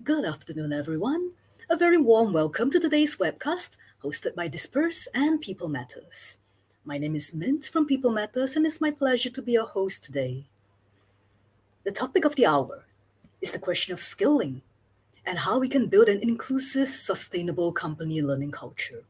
Good afternoon, everyone. A very warm welcome to today's webcast, hosted by Disperse and People Matters. My name is Mint from People Matters, and it's my pleasure to be your host today. The topic of the hour is the question of skilling and how we can build an inclusive, sustainable company learning culture.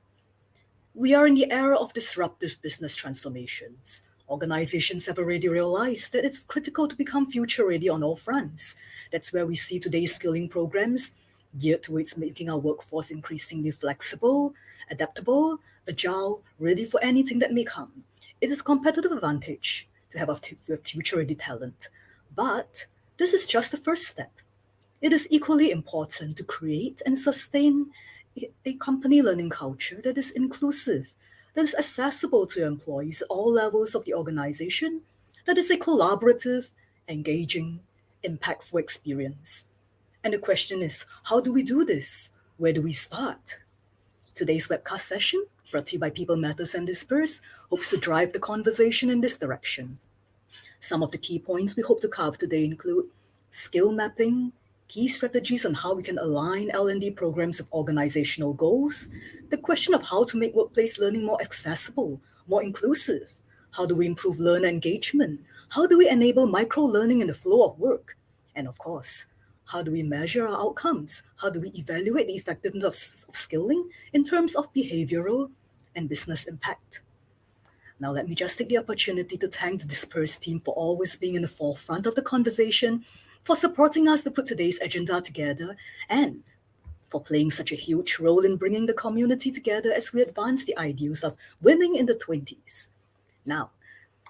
We are in the era of disruptive business transformations. Organizations have already realized that it's critical to become future ready on all fronts. That's where we see today's skilling programs geared towards making our workforce increasingly flexible, adaptable, agile, ready for anything that may come. It is a competitive advantage to have a future ready talent. But this is just the first step. It is equally important to create and sustain a company learning culture that is inclusive, that is accessible to employees at all levels of the organization, that is a collaborative, engaging, impactful experience. And the question is, how do we do this? Where do we start? Today's webcast session, brought to you by People Matters and Disprz, hopes to drive the conversation in this direction. Some of the key points we hope to cover today include skill mapping, key strategies on how we can align L&D programs with organizational goals, the question of how to make workplace learning more accessible, more inclusive, how do we improve learner engagement, how do we enable micro-learning in the flow of work, and of course, how do we measure our outcomes, how do we evaluate the effectiveness of skilling in terms of behavioural and business impact. Now, let me just take the opportunity to thank the Disperse team for always being in the forefront of the conversation, for supporting us to put today's agenda together, and for playing such a huge role in bringing the community together as we advance the ideals of winning in the 20s. Now,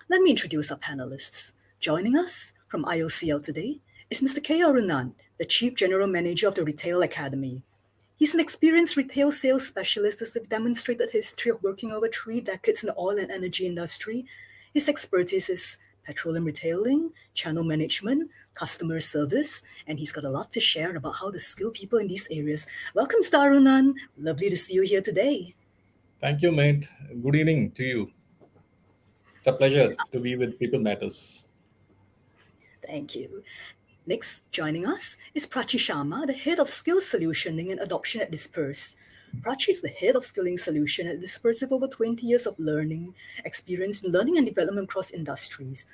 let me introduce our panelists. Joining us from IOCL today is Mr. K. Arunan, the Chief General Manager of the Retail Academy. He's an experienced retail sales specialist with a demonstrated history of working over 3 decades in the oil and energy industry. His expertise is petroleum retailing, channel management, customer service, and he's got a lot to share about how to skill people in these areas. Welcome, Starunan. Lovely to see you here today. Thank you, mate. Good evening to you. It's a pleasure to be with People Matters. Thank you. Next, joining us is Prachi Sharma, the Head of Skills Solutioning and Adoption at Disperse. Prachi is the Head of Skilling Solution at Disperse with over 20 years of learning, experience in learning and development across industries.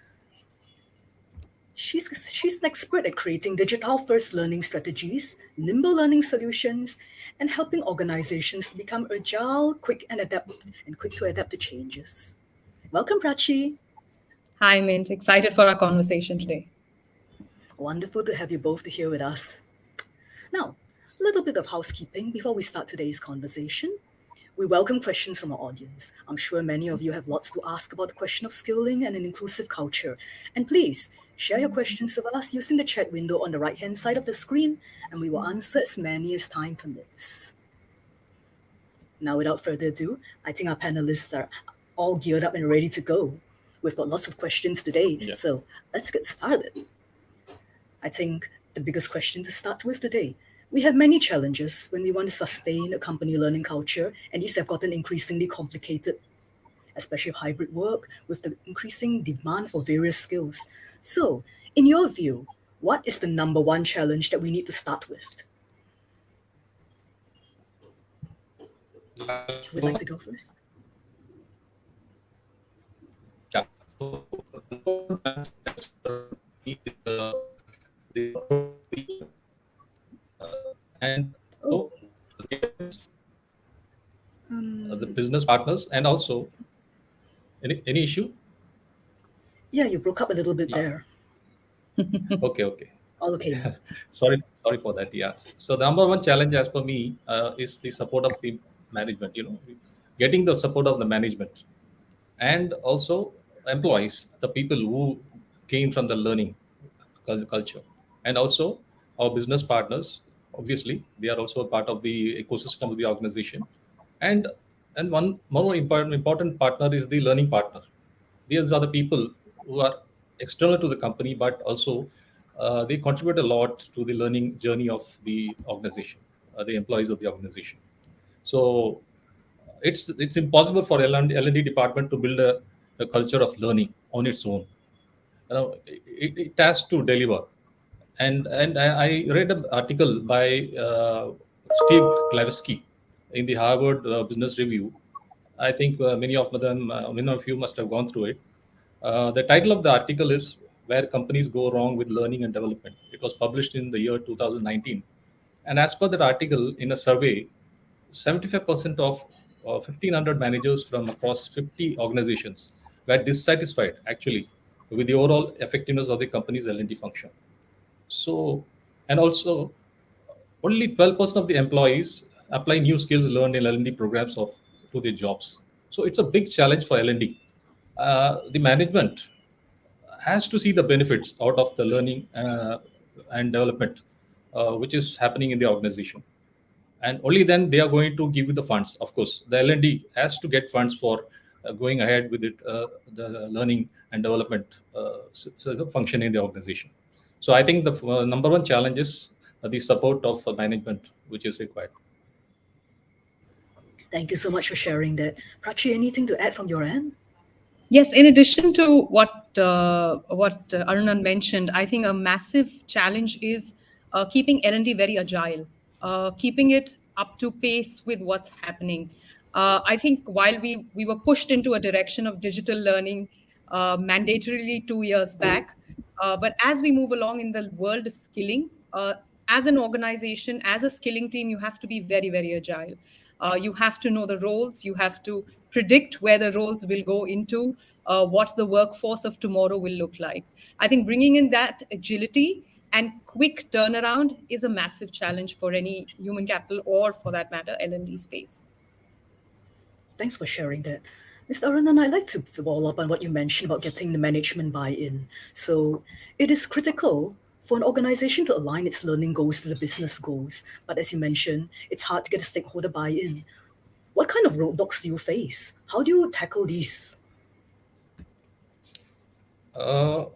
She's an expert at creating digital-first learning strategies, nimble learning solutions, and helping organizations to become agile, quick to adapt to changes. Welcome, Prachi. Hi, Mint. Excited for our conversation today. Wonderful to have you both here with us. Now, a little bit of housekeeping before we start today's conversation. We welcome questions from our audience. I'm sure many of you have lots to ask about the question of skilling and an inclusive culture. And please, share your questions with us using the chat window on the right-hand side of the screen, and we will answer as many as time permits. Now, without further ado, I think our panelists are all geared up and ready to go. We've got lots of questions today, so let's get started. I think the biggest question to start with today. We have many challenges when we want to sustain a company learning culture, and these have gotten increasingly complicated, especially hybrid work with the increasing demand for various skills. So, in your view, what is the number one challenge that we need to start with? Who would like to go first? Yeah. And the business partners, and also any issue? Yeah, you broke up a little bit there. Okay. All okay. Sorry for that. Yeah. So the number one challenge, as per me, is the support of the management. Getting the support of the management, and also employees, the people who came from the learning culture, and also our business partners. Obviously, they are also a part of the ecosystem of the organization, and one more important partner is the learning partner. These are the people who are external to the company, but also they contribute a lot to the learning journey of the organization, the employees of the organization. So it's impossible for L&D department to build a culture of learning on its own. It has to deliver And I read an article by Steve Klavsky in the Harvard Business Review. I think many of you must have gone through it. The title of the article is "Where Companies Go Wrong with Learning and Development." It was published in the year 2019, and as per that article, in a survey, 75% of 1,500 managers from across 50 organizations were dissatisfied actually with the overall effectiveness of the company's L&D function. So, and also only 12% of the employees apply new skills learned in L&D programs of to their jobs. So it's a big challenge for L&D. The management has to see the benefits out of the learning and development which is happening in the organization, and only then they are going to give you the funds. Of course, the L&D has to get funds for going ahead with it, the learning and development the function in the organization. So I think the number one challenge is the support of management which is required. Thank you so much for sharing that. Prachi, anything to add from your end? Yes, in addition to what Arunan mentioned, I think a massive challenge is keeping L&D very agile, keeping it up to pace with what's happening. I think while we were pushed into a direction of digital learning mandatorily 2 years back, but as we move along in the world of skilling, as an organization, as a skilling team, you have to be very, very agile. You have to know the roles, you have to predict where the roles will go into, what the workforce of tomorrow will look like. I think bringing in that agility and quick turnaround is a massive challenge for any human capital or, for that matter, L&D space. Thanks for sharing that. Mr. Aranan, I'd like to follow up on what you mentioned about getting the management buy-in. So it is critical for an organization to align its learning goals to the business goals. But as you mentioned, it's hard to get a stakeholder buy-in. What kind of roadblocks do you face? How do you tackle these? Uh,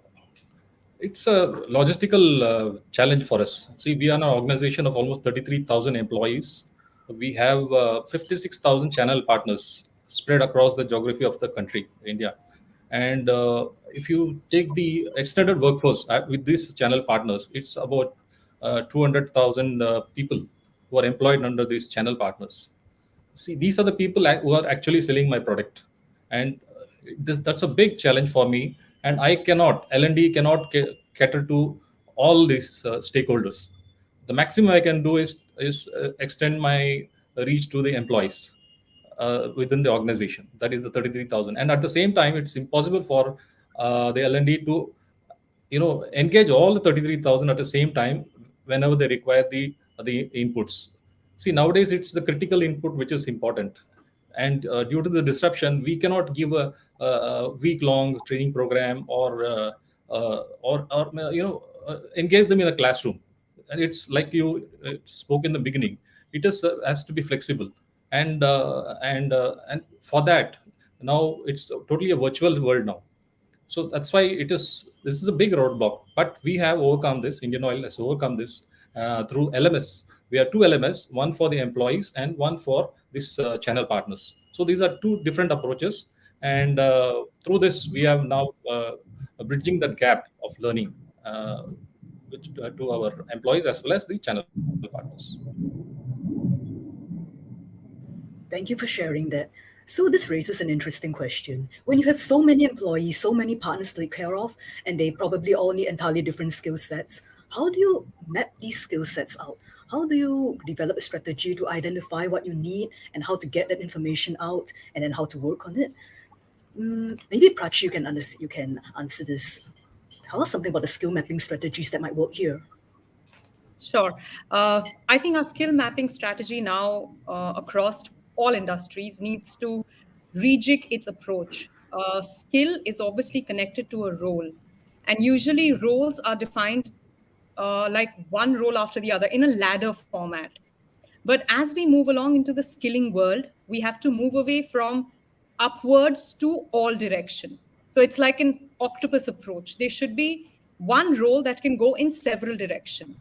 it's a logistical challenge for us. See, we are an organization of almost 33,000 employees. We have 56,000 channel partners spread across the geography of the country, India. And if you take the extended workforce with these channel partners, it's about 200,000 people who are employed under these channel partners. See, these are the people who are actually selling my product, and that's a big challenge for me. And I cannot, L&D cannot cater to all these stakeholders. The maximum I can do is extend my reach to the employees within the organization. That is the 33,000. And at the same time, it's impossible for the L&D to engage all the 33,000 at the same time whenever they require the inputs. See, nowadays it's the critical input which is important, and due to the disruption, we cannot give a week-long training program or engage them in a classroom. And it's like you spoke in the beginning. It is has to be flexible, and for that, now it's totally a virtual world now. So that's why this is a big roadblock, but we have overcome this. Indian Oil has overcome this through LMS. We have two LMS, one for the employees and one for this channel partners. So these are two different approaches, and through this we have now bridging that gap of learning to our employees as well as the channel partners. Thank you for sharing that. So this raises an interesting question. When you have so many employees, so many partners to take care of, and they probably all need entirely different skill sets, how do you map these skill sets out? How do you develop a strategy to identify what you need and how to get that information out and then how to work on it? Maybe Prachi, you can answer this. Tell us something about the skill mapping strategies that might work here. Sure. I think our skill mapping strategy now across all industries needs to rejig its approach. Skill is obviously connected to a role, and usually roles are defined like one role after the other in a ladder format. But as we move along into the skilling world, we have to move away from upwards to all direction. So it's like an octopus approach. There should be one role that can go in several directions.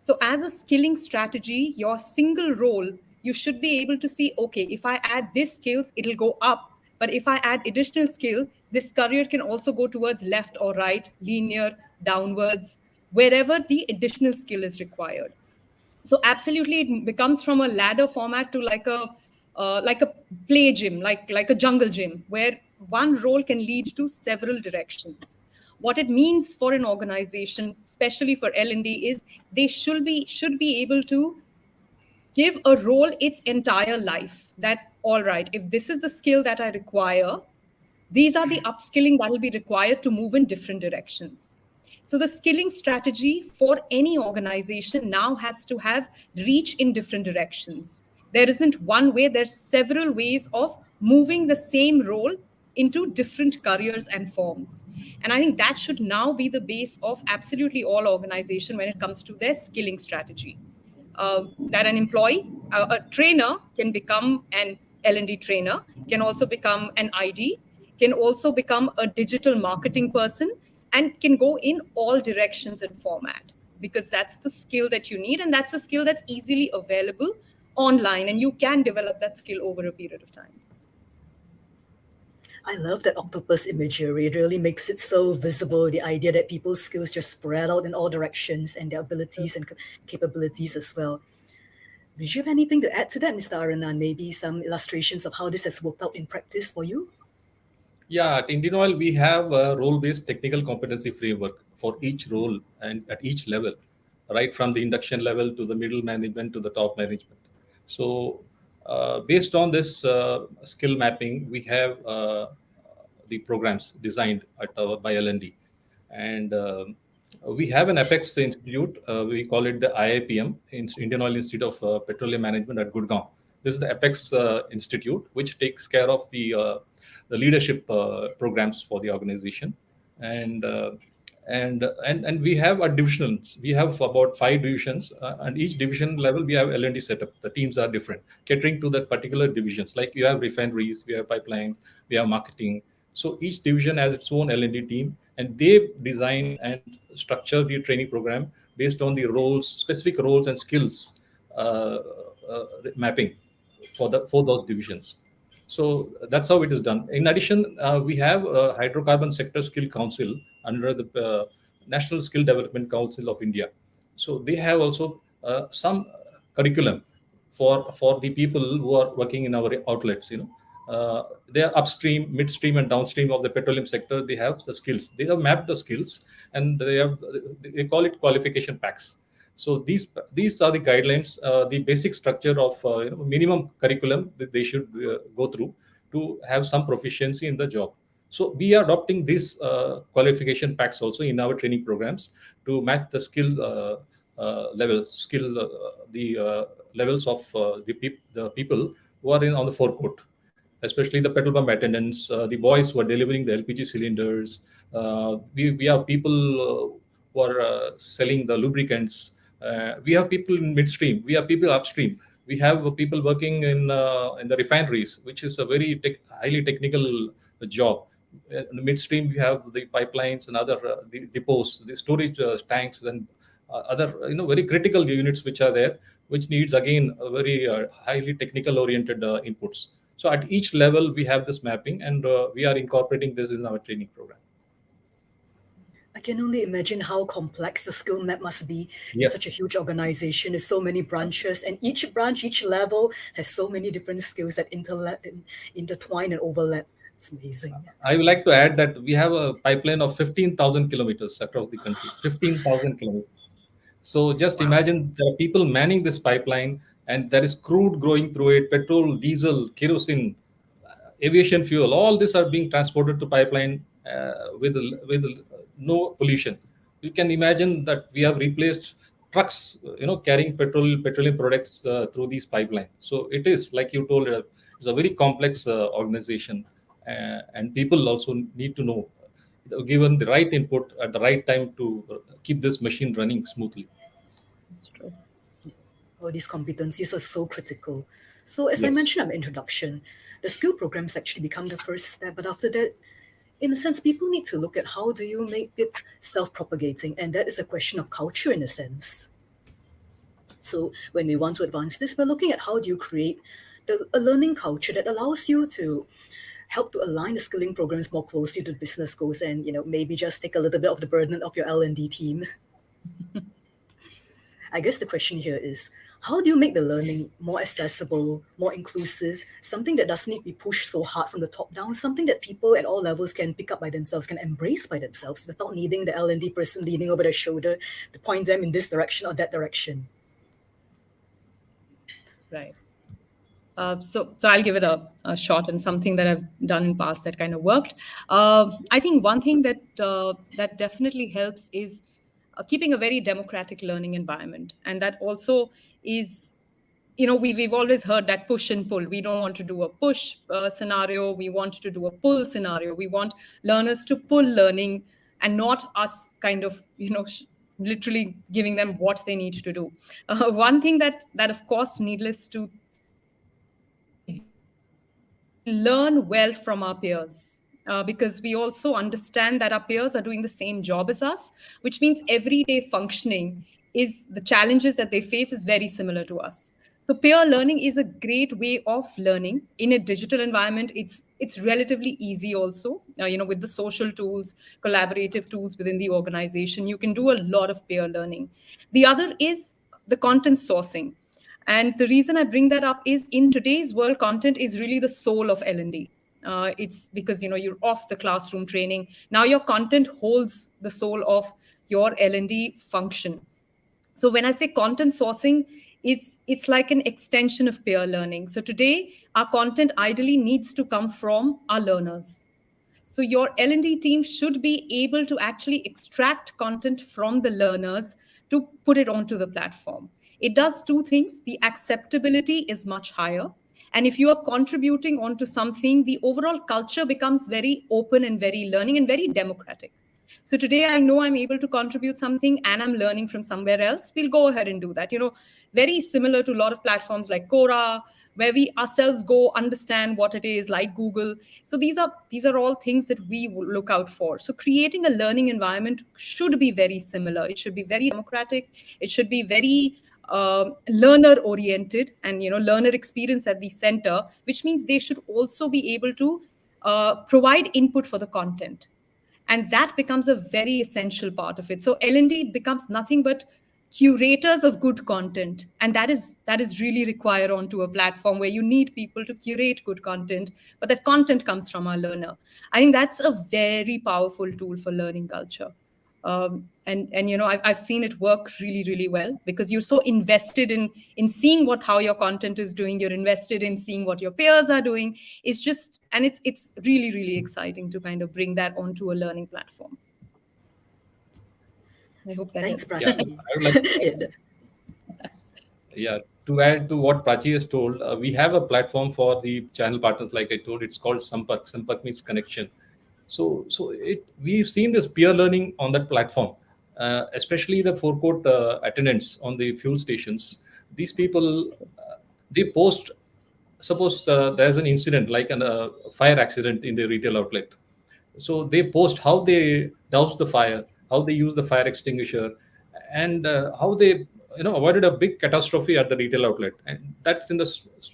So as a skilling strategy, your single role, you should be able to see, okay, if I add this skills, it'll go up. But if I add additional skill, this career can also go towards left or right, linear, downwards, wherever the additional skill is required. So absolutely, it becomes from a ladder format to like a play gym, like a jungle gym, where one role can lead to several directions. What it means for an organization, especially for L&D, is they should be able to give a role its entire life. That, all right, if this is the skill that I require, these are the upskilling that will be required to move in different directions. So the skilling strategy for any organization now has to have reach in different directions. There isn't one way, there's several ways of moving the same role into different careers and forms. And I think that should now be the base of absolutely all organization when it comes to their skilling strategy. That an employee, a trainer can become an L&D trainer, can also become an ID, can also become a digital marketing person, and can go in all directions and format, because that's the skill that you need, and that's the skill that's easily available online, and you can develop that skill over a period of time. I love that octopus imagery. It really makes it so visible, the idea that people's skills just spread out in all directions and their abilities and capabilities as well. Did you have anything to add to that, Mr. Aranan? Maybe some illustrations of how this has worked out in practice for you? Yeah, at Indian Oil, we have a role-based technical competency framework for each role and at each level, right from the induction level to the middle management to the top management. So, based on this skill mapping, we have the programs designed at by L&D, and we have an Apex Institute. We call it the IIPM, Indian Oil Institute of Petroleum Management at Gurgaon. This is the Apex Institute, which takes care of the leadership programs for the organization, and and we have our divisions. We have about 5 divisions, and each division level we have L&D setup. The teams are different, catering to the particular divisions. Like you have refineries, we have pipelines, we have marketing. So each division has its own L&D team, and they design and structure the training program based on the roles, specific roles and skills mapping for those divisions. So that's how it is done. In addition, we have a hydrocarbon sector skill council under the National Skill Development Council of India. So they have also some curriculum for the people who are working in our outlets. They are upstream, midstream, and downstream of the petroleum sector. They have the skills. They have mapped the skills, and they call it qualification packs. So these are the guidelines, the basic structure of minimum curriculum that they should go through to have some proficiency in the job. So we are adopting these qualification packs also in our training programs to match the levels of the people who are on the forecourt, especially the petrol pump attendants, the boys who are delivering the LPG cylinders. We have people who are selling the lubricants. We have people in midstream. We have people upstream. We have people working in the refineries, which is a very highly technical job. In the midstream, we have the pipelines and other the depots, the storage tanks, and other very critical units which are there, which needs again a very highly technical oriented inputs. So at each level, we have this mapping, and we are incorporating this in our training program. I can only imagine how complex the skill map must be in Yes. such a huge organization with so many branches, and each branch, each level has so many different skills that intertwine and overlap. It's amazing. I would like to add that we have a pipeline of 15,000 kilometers across the country. 15,000 kilometers. So just imagine there are people manning this pipeline, and there is crude going through it, petrol, diesel, kerosene, aviation fuel. All these are being transported to pipeline with no pollution. You can imagine that we have replaced trucks, carrying petroleum products through these pipelines. So it is, like you told, it's a very complex organization, and people also need to know, given the right input at the right time to keep this machine running smoothly. That's true. All these competencies are so critical. So as I Yes. mentioned in my introduction, the skill programs actually become the first step, but after that, in a sense, people need to look at how do you make it self-propagating, and that is a question of culture in a sense. So when we want to advance this, we're looking at how do you create a learning culture that allows you to help to align the skilling programs more closely to business goals, and maybe just take a little bit of the burden of your L&D team. I guess the question here is, how do you make the learning more accessible, more inclusive, something that doesn't need to be pushed so hard from the top down, something that people at all levels can pick up by themselves, can embrace by themselves without needing the L&D person leaning over their shoulder to point them in this direction or that direction? Right. So I'll give it a shot, and something that I've done in past that kind of worked. I think one thing that definitely helps is keeping a very democratic learning environment, and that also is, we've always heard that push and pull. We don't want to do a push scenario. We want to do a pull scenario. We want learners to pull learning, and not us kind of literally giving them what they need to do. One thing that of course, needless to say, we do is we learn well from our peers. Because we also understand that our peers are doing the same job as us, which means everyday functioning is the challenges that they face is very similar to us. So peer learning is a great way of learning in a digital environment. It's relatively easy also. With the social tools, collaborative tools within the organization, you can do a lot of peer learning. The other is the content sourcing. And the reason I bring that up is, in today's world, content is really the soul of L&D. It's because you're off the classroom training. Now your content holds the soul of your L&D function. So when I say content sourcing, it's like an extension of peer learning. So today, our content ideally needs to come from our learners. So your L&D team should be able to actually extract content from the learners to put it onto the platform. It does two things. The acceptability is much higher. And if you are contributing onto something, the overall culture becomes very open and very learning and very democratic. So today I know I'm able to contribute something and I'm learning from somewhere else. We'll go ahead and do that. Very similar to a lot of platforms like Quora, where we ourselves go understand what it is, like Google. So these are all things that we look out for. So creating a learning environment should be very similar. It should be very democratic. It should be very learner oriented, and learner experience at the center, which means they should also be able to provide input for the content. And that becomes a very essential part of it. So L&D becomes nothing but curators of good content, and that is really required onto a platform where you need people to curate good content, but that content comes from our learner. I think that's a very powerful tool for learning culture. And I've seen it work really, really well, because you're so invested in seeing how your content is doing. You're invested in seeing what your peers are doing. It's really, really exciting to kind of bring that onto a learning platform. I hope that Thanks, helps. Prachi. Yeah, I would like to Yeah, to add to what Prachi has told, we have a platform for the channel partners. Like I told, it's called Sampark. Sampark means connection. So we've seen this peer learning on that platform, especially the forecourt attendants on the fuel stations. These people, they post. Suppose there's an incident like a fire accident in the retail outlet. So they post how they doused the fire, how they use the fire extinguisher, and how they avoided a big catastrophe at the retail outlet. And that's in the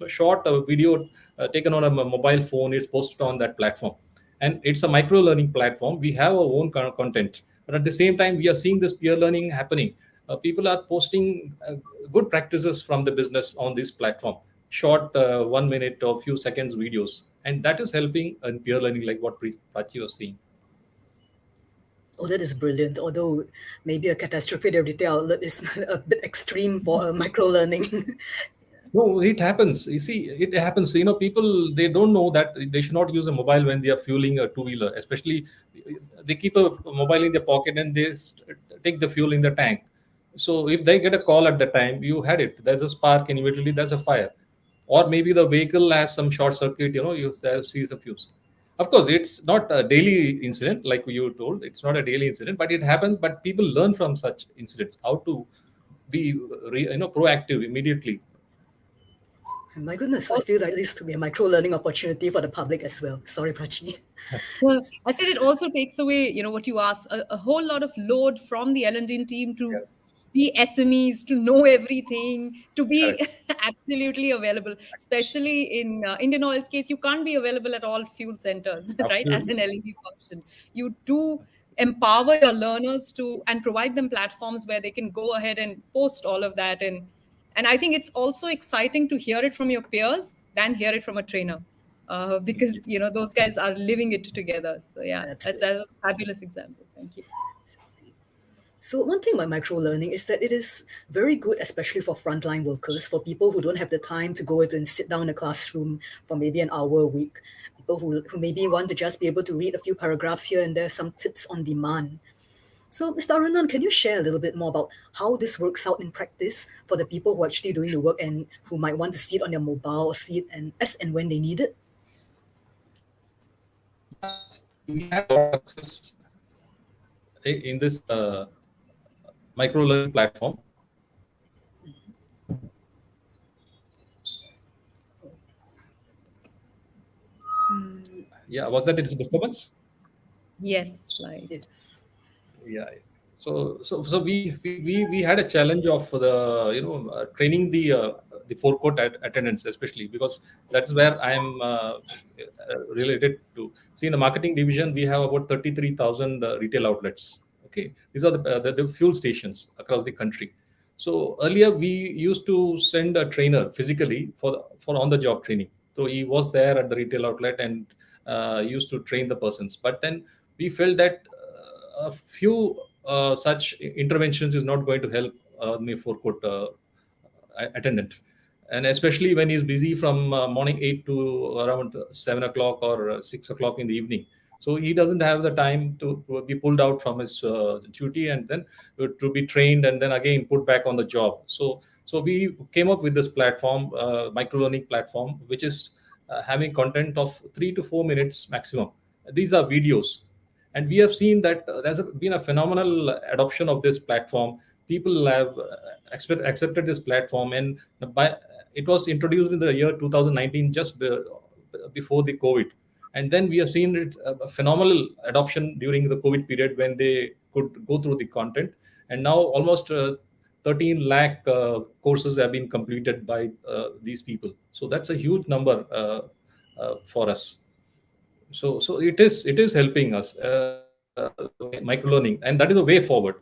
short video taken on a mobile phone is posted on that platform. And it's a micro learning platform. We have our own content, but at the same time, we are seeing this peer learning happening. People are posting good practices from the business on this platform, short 1 minute or few seconds videos, and that is helping in peer learning, like what Prachi was saying. Oh, that is brilliant. Although maybe a catastrophe at a retail outlet is a bit extreme for micro learning. No, it happens. You see, it happens. People, they don't know that they should not use a mobile when they are fueling a two-wheeler. Especially, they keep a mobile in their pocket and they take the fuel in the tank. So if they get a call at the time, you had it. There's a spark and immediately there's a fire. Or maybe the vehicle has some short circuit, you see some fuse. Of course, it's not a daily incident like you told. It's not a daily incident, but it happens. But people learn from such incidents how to be proactive immediately. My goodness, I feel like this to be a micro learning opportunity for the public as well. Sorry, Prachi. Well, I said it also takes away, what you asked, a whole lot of load from the L&D team to Yes. be SMEs, to know everything, to be Correct. absolutely available. Especially in Indian Oil's case, you can't be available at all fuel centers, right? As Absolutely. an L&D function, you do empower your learners to and provide them platforms where they can go ahead and post all of that. And I think it's also exciting to hear it from your peers than hear it from a trainer, because those guys are living it together. So yeah, that Absolutely. was a fabulous example. Thank you. So one thing about micro learning is that it is very good, especially for frontline workers, for people who don't have the time to go and sit down in a classroom for maybe an hour a week, people who maybe want to just be able to read a few paragraphs here and there, some tips on demand. So, Mr. Arunan, can you share a little bit more about how this works out in practice for the people who are actually doing the work and who might want to see it on their mobile or see it and as and when they need it? Yes, we had a lot of success in this micro learning platform. Yeah, was that its disturbance? Yes, like Yes. Yeah. So we had a challenge of the training the forecourt attendance, especially because that's where I am related to. See, in the marketing division, we have about 33,000 retail outlets. Okay, these are the fuel stations across the country. So earlier we used to send a trainer physically for on the job training. So he was there at the retail outlet and used to train the persons. But then we felt that a few such interventions is not going to help the forecourt attendant, and especially when he's busy from morning 8 to around 7 o'clock or 6 o'clock in the evening. So he doesn't have the time to be pulled out from his duty and then to be trained and then again put back on the job. So we came up with this platform, micro learning platform, which is having content of 3 to 4 minutes maximum. These are videos, and we have seen that been a phenomenal adoption of this platform. People have accepted this platform, and by it was introduced in the year 2019, just before the COVID. And then we have seen it a phenomenal adoption during the COVID period when they could go through the content. And now almost 13 lakh courses have been completed by these people. So that's a huge number for us. So it is helping us, micro learning, and that is a way forward.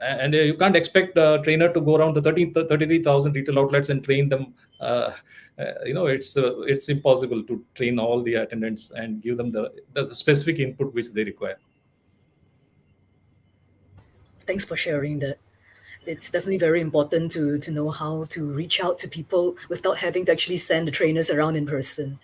And you can't expect a trainer to go around the 33,000 retail outlets and train them. It's impossible to train all the attendants and give them the specific input which they require. Thanks for sharing that. It's definitely very important to know how to reach out to people without having to actually send the trainers around in person.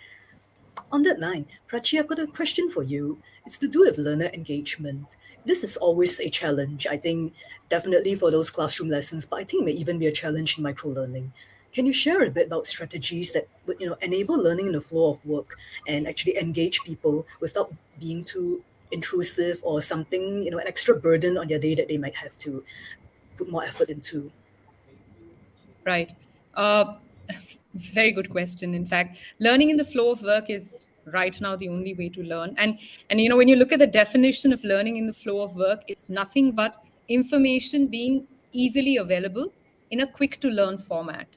On that line, Prachi, I've got a question for you. It's to do with learner engagement. This is always a challenge, I think, definitely for those classroom lessons, but I think may even be a challenge in micro learning. Can you share a bit about strategies that would enable learning in the flow of work and actually engage people without being too intrusive or something, an extra burden on their day that they might have to put more effort into? Right. Uh, Very good question. In fact, learning in the flow of work is right now the only way to learn. And when you look at the definition of learning in the flow of work, it's nothing but information being easily available in a quick to learn format.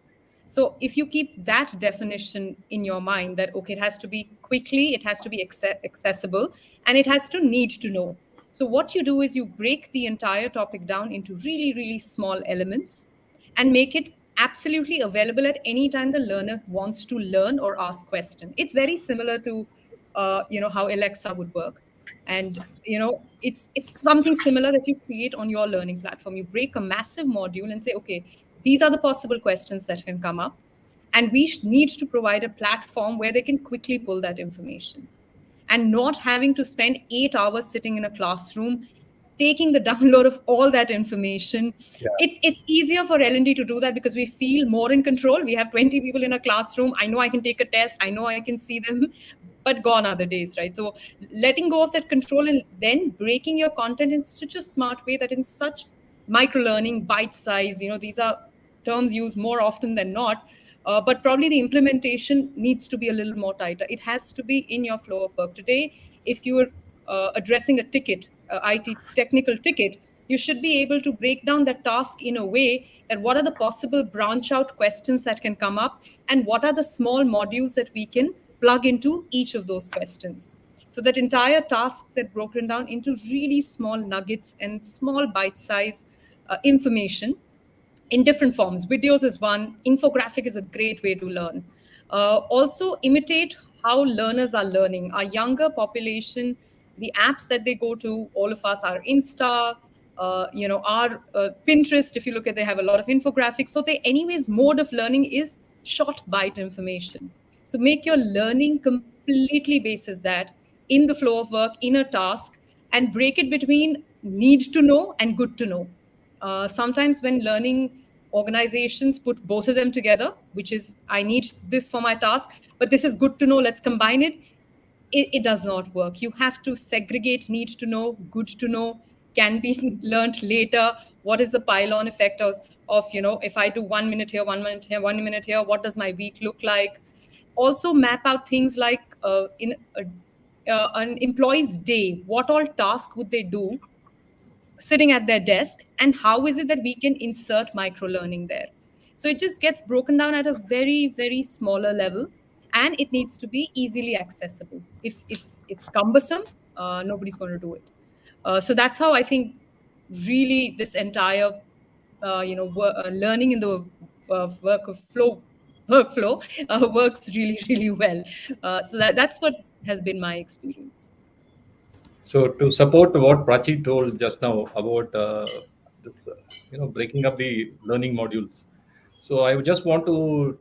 So if you keep that definition in your mind, that okay, it has to be quickly, it has to be accessible, and it has to need to know. So what you do is you break the entire topic down into really, really small elements and make it absolutely available at any time the learner wants to learn or ask question. It's very similar to how Alexa would work. And it's something similar that you create on your learning platform. You break a massive module and say, okay, these are the possible questions that can come up, and we need to provide a platform where they can quickly pull that information, and not having to spend 8 hours sitting in a classroom taking the download of all that information. Yeah. It's easier for L&D to do that because we feel more in control. We have 20 people in a classroom. I know I can take a test. I know I can see them, but gone are the days, right? So letting go of that control and then breaking your content in such a smart way that in such micro learning, bite size, these are terms used more often than not. But probably the implementation needs to be a little more tighter. It has to be in your flow of work. Today, if you are addressing a ticket, IT technical ticket, you should be able to break down that task in a way that what are the possible branch out questions that can come up, and what are the small modules that we can plug into each of those questions. So that entire tasks get broken down into really small nuggets and small bite-sized information in different forms. Videos is one, infographic is a great way to learn. Also, imitate how learners are learning. Our younger population, the apps that they go to, all of us are Insta, our Pinterest, if you look at, they have a lot of infographics. So they, anyways, mode of learning is short bite information. So make your learning completely basis that in the flow of work, in a task, and break it between need to know and good to know. Sometimes when learning organizations put both of them together, which is I need this for my task, but this is good to know, let's combine it, it does not work. You have to segregate need to know, good to know, can be learned later. What is the pile-on effect of, if I do 1 minute here, 1 minute here, 1 minute here, what does my week look like? Also map out things like in an employee's day, what all tasks would they do sitting at their desk, and how is it that we can insert micro learning there. So it just gets broken down at a very, very smaller level, and it needs to be easily accessible. If it's cumbersome, nobody's going to do it. So that's how I think really this entire learning in the workflow works really, really well. So that's what has been my experience. So to support what Prachi told just now about this, breaking up the learning modules. So I would just want to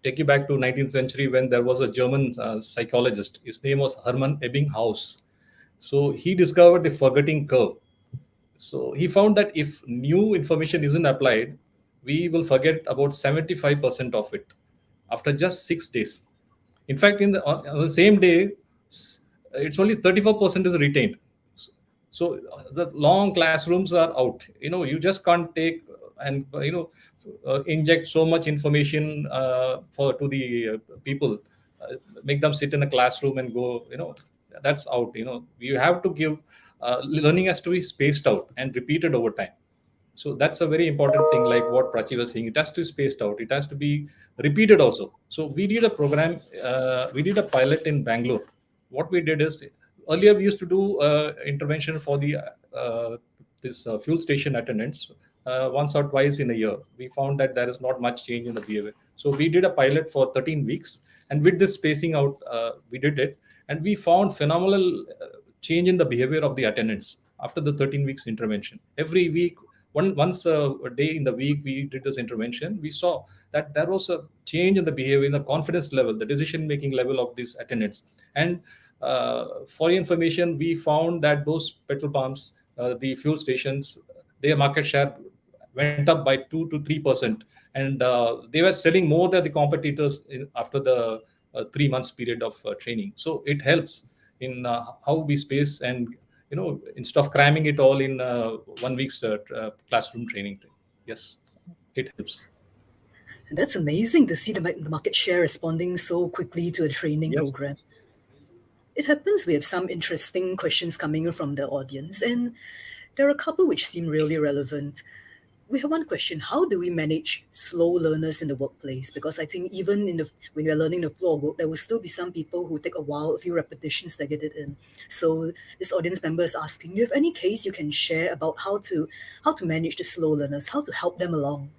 take you back to 19th century when there was a German psychologist. His name was Hermann Ebbinghaus. So he discovered the forgetting curve. So he found that if new information isn't applied, we will forget about 75% of it after just 6 days. In fact, on the same day, it's only 34% is retained. So the long classrooms are out. You just can't take and inject so much information for to the people, make them sit in a classroom and go. That's out. You have to give learning has to be spaced out and repeated over time. So that's a very important thing, like what Prachi was saying. It has to be spaced out. It has to be repeated also. So we did a program, we did a pilot in Bangalore. What we did is, earlier we used to do intervention for the this fuel station attendants once or twice in a year. We found that there is not much change in the behavior. So we did a pilot for 13 weeks. And with this spacing out, we did it. And we found phenomenal change in the behavior of the attendants after the 13 weeks intervention. Every week, once a day in the week, we did this intervention. We saw that there was a change in the behavior, in the confidence level, the decision-making level of these attendants. And for your information, we found that those petrol pumps, the fuel stations, their market share went up by 2 to 3%. And they were selling more than the competitors after the 3 months period of training. So it helps in how we space and instead of cramming it all in 1 week's classroom training. Yes, it helps. And that's amazing to see the market share responding so quickly to a training Yes. program. It happens we have some interesting questions coming in from the audience, and there are a couple which seem really relevant. We have one question: how do we manage slow learners in the workplace? Because I think even when you're learning the flow of work, there will still be some people who take a while, a few repetitions to get it in. So this audience member is asking, do you have any case you can share about how to manage the slow learners, how to help them along?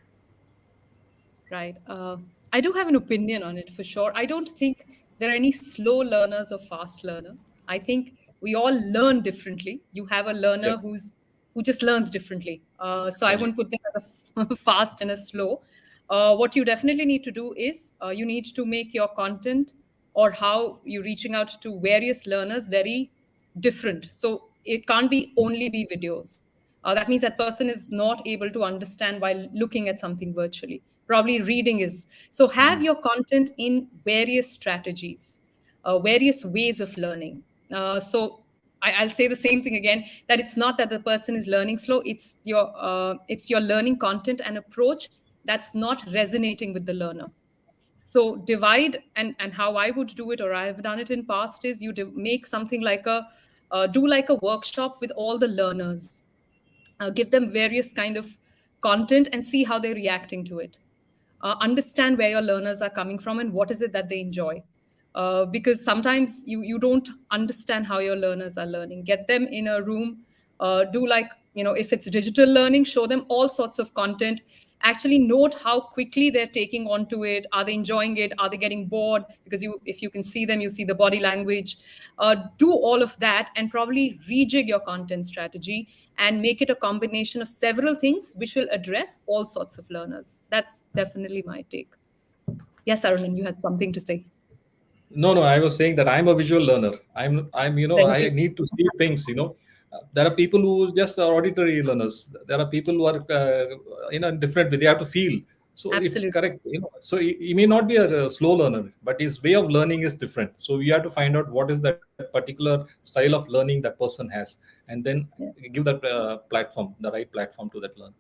Right. I do have an opinion on it for sure. I don't think there are any slow learners or fast learner. I think we all learn differently. You have a learner Yes. who just learns differently. So I Correct. wouldn't put them as a fast and a slow. What you definitely need to do is you need to make your content or how you're reaching out to various learners very different. So it can't be only be videos. That means that person is not able to understand while looking at something virtually. Probably reading is. So have your content in various strategies, various ways of learning. I'll say the same thing again, that it's not that the person is learning slow. It's your learning content and approach that's not resonating with the learner. So divide, and how I would do it, or I have done it in past, is you make something like do like a workshop with all the learners, give them various kind of content and see how they're reacting to it. Understand where your learners are coming from and what is it that they enjoy. because sometimes you don't understand how your learners are learning. Get them in a room, do like, if it's digital learning, show them all sorts of content. Actually note how quickly they're taking onto it. Are they enjoying it? Are they getting bored? Because if you can see them, you see the body language. Do all of that and probably rejig your content strategy and make it a combination of several things which will address all sorts of learners. That's definitely my take. Yes, Arunan, you had something to say. No, I was saying that I'm a visual learner. Thank I you. need to see things. There are people who just are auditory learners. There are people who are, different. They have to feel. So it's Absolutely. correct. So he may not be a slow learner, but his way of learning is different. So we have to find out what is that particular style of learning that person has, and then Yeah. give that platform, the right platform to that learner.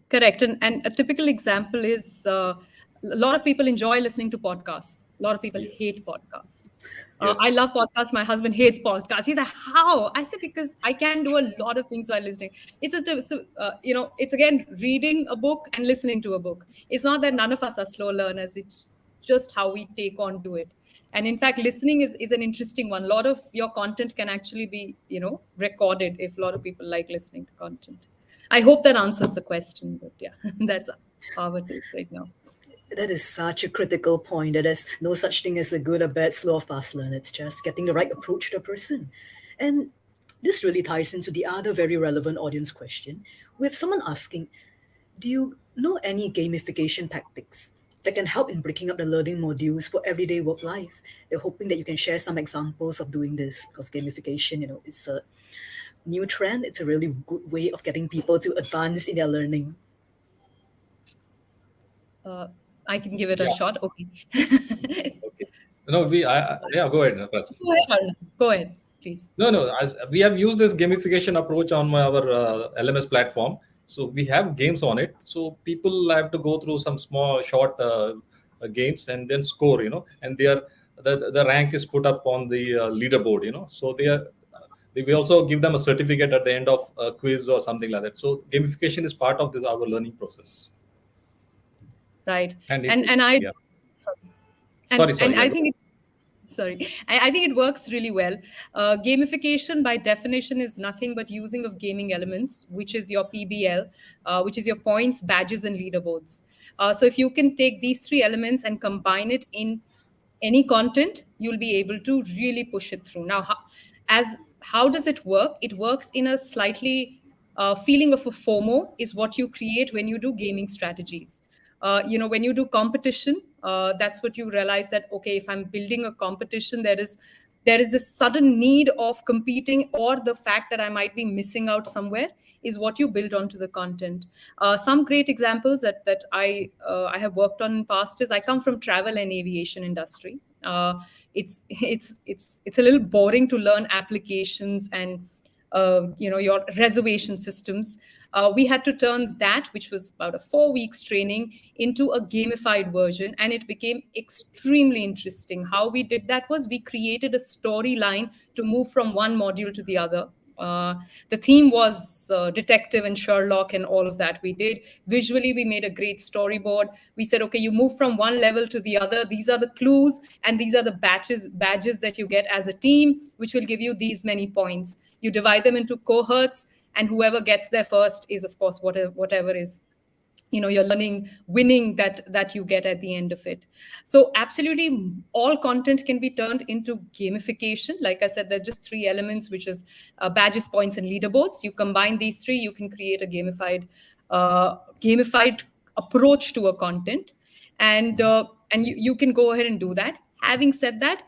Correct. And a typical example is a lot of people enjoy listening to podcasts. A lot of people Yes. hate podcasts. I Yes. love podcasts. My husband hates podcasts. He's like, how? I say, because I can do a lot of things while listening. It's again reading a book and listening to a book. It's not that none of us are slow learners. It's just how we take on to it. And in fact, listening is an interesting one. A lot of your content can actually be, recorded if a lot of people like listening to content. I hope that answers the question, but yeah, that's our take right now. That is such a critical point. That there's no such thing as a good or bad, slow or fast learner. It's just getting the right approach to the person. And this really ties into the other very relevant audience question. We have someone asking, do you know any gamification tactics that can help in breaking up the learning modules for everyday work life? They're hoping that you can share some examples of doing this, because gamification, it's a new trend. It's a really good way of getting people to advance in their learning. Uh, I can give it a Yeah. shot. Okay. Okay. No, yeah. Go ahead, Raj. Go ahead, Arnav. Go ahead, please. No. We have used this gamification approach on our LMS platform. So we have games on it. So people have to go through some small, short games and then score. And the rank is put up on the leaderboard. So we also give them a certificate at the end of a quiz or something like that. So gamification is part of this our learning process. Right. And And it's I yeah. sorry. Sorry. And Yeah. I think sorry, I think it works really well. Gamification by definition is nothing but using of gaming elements, which is your PBL, which is your points, badges, and leaderboards. So if you can take these three elements and combine it in any content, you'll be able to really push it through. Now, how does it work? It works in a slightly feeling of a FOMO is what you create when you do gaming strategies. When you do competition, that's what you realize that, okay, if I'm building a competition, there is this sudden need of competing, or the fact that I might be missing out somewhere is what you build onto the content. Some great examples that I have worked on in past is, I come from travel and aviation industry. It's a little boring to learn applications and your reservation systems. We had to turn that, which was about a 4 weeks training, into a gamified version, and it became extremely interesting. How we did that was, we created a storyline to move from one module to the other. The theme was detective and Sherlock and all of that we did. Visually, we made a great storyboard. We said, okay, you move from one level to the other. These are the clues, and these are the badges that you get as a team, which will give you these many points. You divide them into cohorts, and whoever gets there first is, of course, whatever is your learning winning that you get at the end of it. So absolutely all content can be turned into gamification. Like I said, there are just three elements, which is badges, points, and leaderboards. You combine these three, you can create a gamified approach to a content, and you can go ahead and do that. Having said that,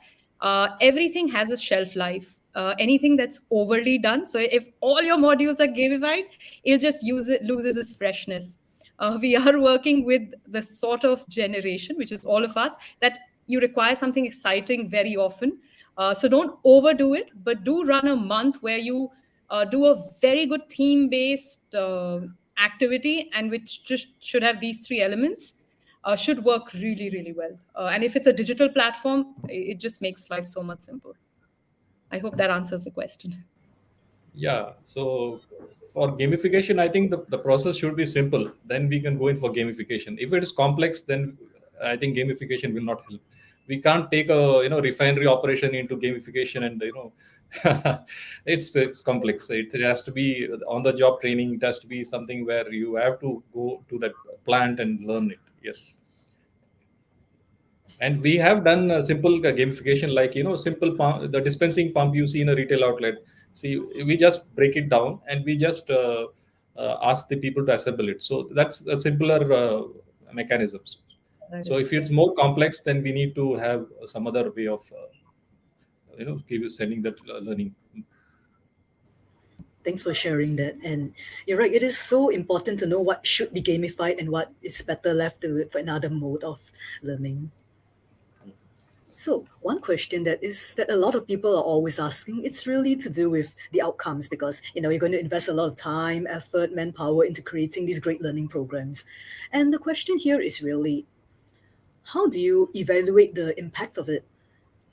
everything has a shelf life. Anything that's overly done, so if all your modules are gamified, it'll just loses its freshness. We are working with the sort of generation, which is all of us, that you require something exciting very often. So don't overdo it, but do run a month where you do a very good theme-based activity, and which just should have these three elements. Should work really, really well. And if it's a digital platform, it just makes life so much simple. I hope that answers the question. Yeah. So for gamification, I think the process should be simple. Then we can go in for gamification. If it is complex, then I think gamification will not help. We can't take a refinery operation into gamification, and it's complex. It has to be on the job training. It has to be something where you have to go to that plant and learn it. Yes. And we have done simple gamification, like simple the dispensing pump you see in a retail outlet. See, we just break it down and we just ask the people to assemble it. So that's a simpler mechanisms. That So if is, it's more complex, then we need to have some other way of give you sending that learning. Thanks for sharing that. And you're right, it is so important to know what should be gamified and what is better left to for another mode of learning. So one question that a lot of people are always asking, it's really to do with the outcomes, because you're going to invest a lot of time, effort, manpower into creating these great learning programs. And the question here is really, how do you evaluate the impact of it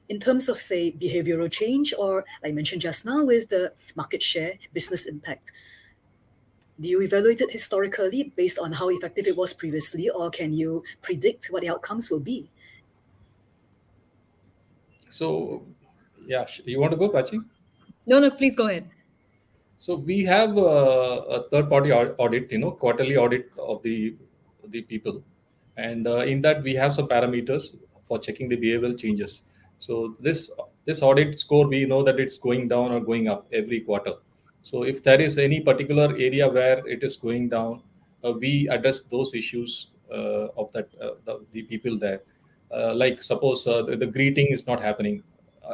in terms of, say, behavioral change, or like I mentioned just now with the market share, business impact? Do you evaluate it historically based on how effective it was previously, or can you predict what the outcomes will be? So yeah, you want to go, Prachi? no, please go ahead. So we have a third-party audit, quarterly audit of the people, and in that we have some parameters for checking the behavioral changes. So this audit score, we know that it's going down or going up every quarter. So if there is any particular area where it is going down, we address those issues of the people there. Like suppose the greeting is not happening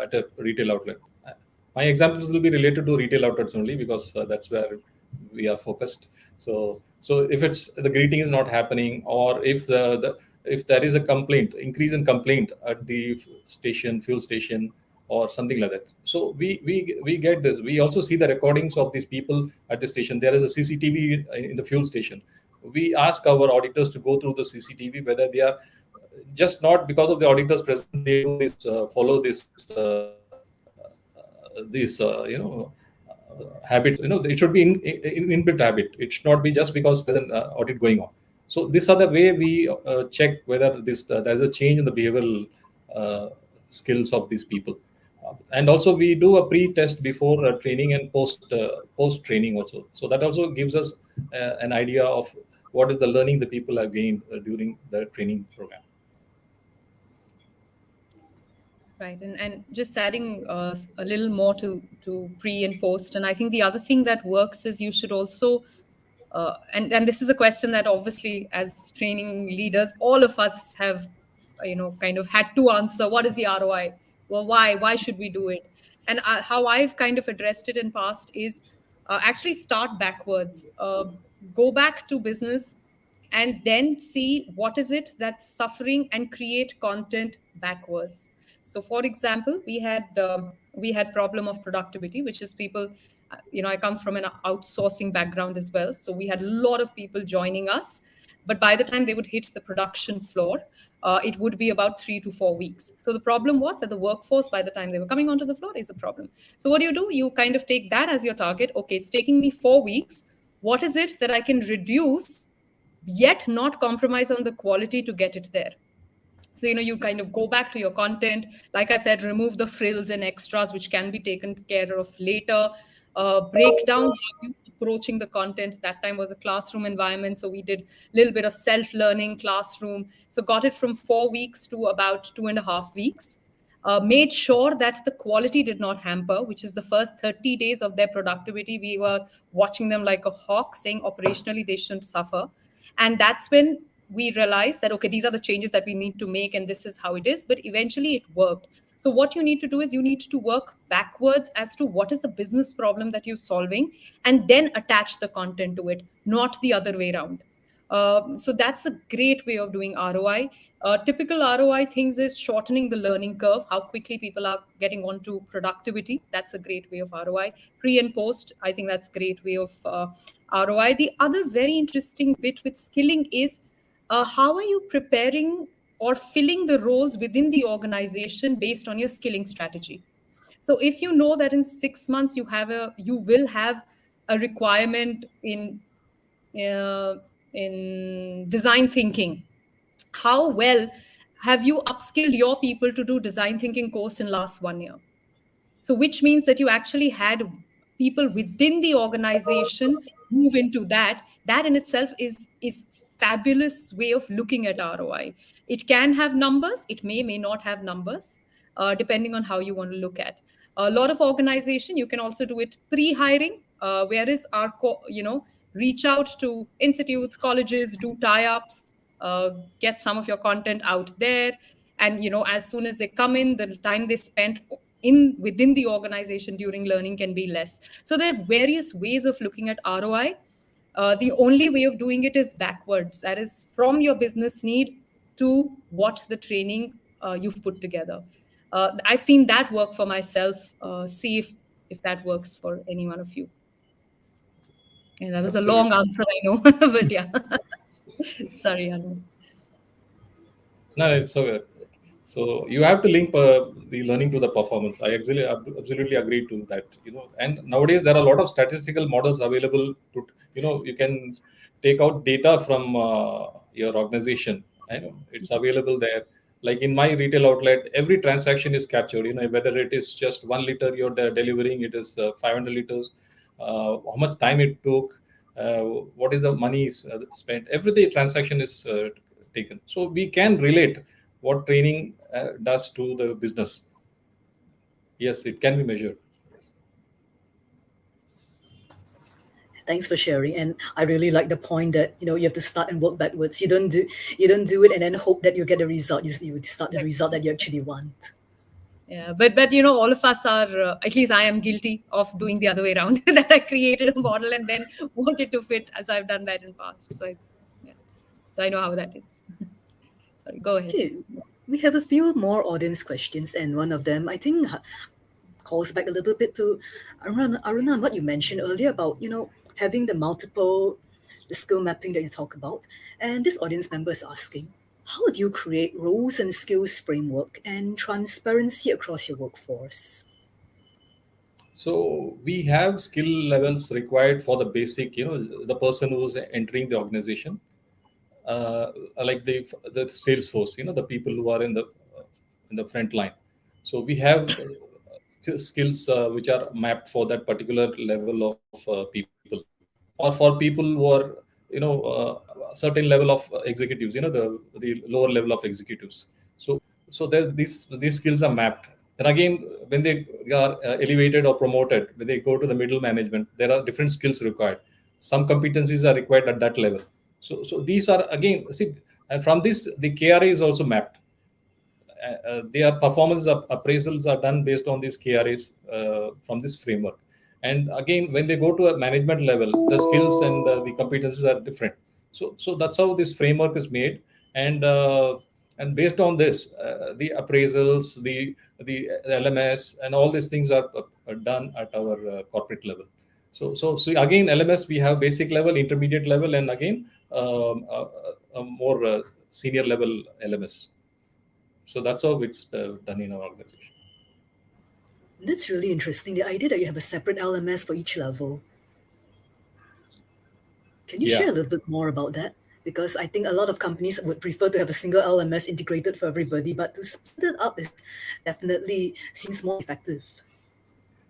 at a retail outlet. My examples will be related to retail outlets only, because that's where we are focused. So if it's the greeting is not happening, or if there is a complaint, increase in complaint at the station, fuel station, or something like that. So we get this. We also see the recordings of these people at the station. There is a CCTV in the fuel station. We ask our auditors to go through the CCTV, whether they are just not because of the auditors present, they do this, follow these habits. It should be in inbuilt habit. It should not be just because there's an audit going on. So these are the way we check whether there's a change in the behavioral skills of these people. And also we do a pre-test before training and post training also. So that also gives us an idea of what is the learning the people have gained during the training program. Right, and just adding a little more to pre and post, and I think the other thing that works is you should also, and this is a question that obviously as training leaders, all of us have, kind of had to answer. What is the ROI? Well, why should we do it? And how I've kind of addressed it in past is actually start backwards, go back to business, and then see what is it that's suffering and create content backwards. So for example, we had problem of productivity, which is people, I come from an outsourcing background as well, so we had a lot of people joining us, but by the time they would hit the production floor, it would be about 3 to 4 weeks. So the problem was that the workforce, by the time they were coming onto the floor, is a problem. So what do? You kind of take that as your target. Okay, it's taking me 4 weeks. What is it that I can reduce yet not compromise on the quality to get it there? So you kind of go back to your content. Like I said, remove the frills and extras which can be taken care of later. Break down how you approaching the content. That time was a classroom environment, so we did a little bit of self-learning classroom. So got it from 4 weeks to about 2.5 weeks. Made sure that the quality did not hamper, which is the first 30 days of their productivity. We were watching them like a hawk, saying operationally they shouldn't suffer. And that's when we realized that, okay, these are the changes that we need to make, and this is how it is. But eventually it worked. So what you need to do is you need to work backwards as to what is the business problem that you're solving, and then attach the content to it, not the other way around. So that's a great way of doing ROI. Typical ROI things is shortening the learning curve, how quickly people are getting onto productivity. That's a great way of ROI. Pre and post, I think that's a great way of ROI. The other very interesting bit with skilling is how are you preparing or filling the roles within the organization based on your skilling strategy? So if you know that in 6 months you will have a requirement uh, in design thinking, how well have you upskilled your people to do design thinking course in last 1 year? So, which means that you actually had people within the organization move into that. That in itself is fabulous way of looking at ROI. It can have numbers. It may not have numbers, depending on how you want to look at. A lot of organization, you can also do it pre-hiring, whereas reach out to institutes, colleges, do tie-ups, get some of your content out there, and as soon as they come in, the time they spent in within the organization during learning can be less. So there are various ways of looking at ROI. The only way of doing it is backwards, that is from your business need to what the training you've put together. I've seen that work for myself. See if that works for any one of you. And that was a long Absolutely. answer, I know. But yeah. Sorry, Anu. No, it's so good. So you have to link the learning to the performance. I absolutely agree to that. And nowadays there are a lot of statistical models available to, you can take out data from your organization. I know it's available there. Like in my retail outlet, every transaction is captured. Whether it is just 1 liter you're delivering, it is 500 liters, how much time it took, what is the money spent. Every day transaction is taken. So we can relate what training does to the business. Yes, it can be measured. Yes. Thanks for sharing. And I really like the point that you have to start and work backwards. You don't do it and then hope that you get a result. You start the result that you actually want. Yeah, but all of us are, at least I am guilty of doing the other way around. That I created a model and then wanted to fit, as I've done that in past. Yeah, so I know how that is. Sorry, go ahead. Okay, we have a few more audience questions, and one of them I think calls back a little bit to Aruna, what you mentioned earlier about having the skill mapping that you talk about. And this audience member is asking, how do you create roles and skills framework and transparency across your workforce? So we have skill levels required for the basic, the person who's entering the organization, like the sales force, the people who are in the front line. So we have skills which are mapped for that particular level of people, or for people who are a certain level of executives, the lower level of executives. So there, these skills are mapped. And again, when they are elevated or promoted, when they go to the middle management, there are different skills required. Some competencies are required at that level. So these are, again, see, and from this the KRA is also mapped. Their performance appraisals are done based on these KRAs from this framework. And again, when they go to a management level, the skills and the competencies are different. So that's how this framework is made. And based on this, the appraisals, the LMS, and all these things are done at our corporate level. So again, LMS, we have basic level, intermediate level, and again a more senior level LMS. So that's how it's done in our organization. That's really interesting. The idea that you have a separate LMS for each level. Can you share Yeah. a little bit more about that? Because I think a lot of companies would prefer to have a single LMS integrated for everybody, but to split it up is definitely seems more effective.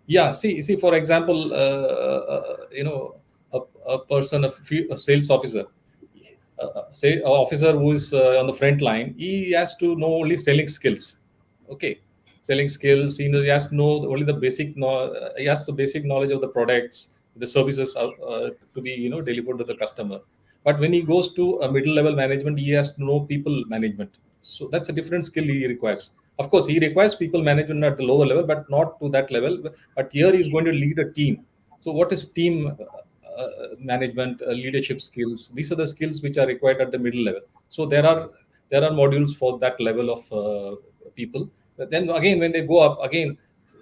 Yeah. See. For example, a person, a sales officer, say, an officer who is on the front line, he has to know only selling skills. Okay, selling skills. He has to know only the basic. He has the basic knowledge of the products, the services to be delivered to the customer. But when he goes to a middle level management, he has to know people management. So that's a different skill he requires. Of course, he requires people management at the lower level, but not to that level. But here he's going to lead a team. So what is team management, leadership skills? These are the skills which are required at the middle level. So there are modules for that level of people. But then again, when they go up again,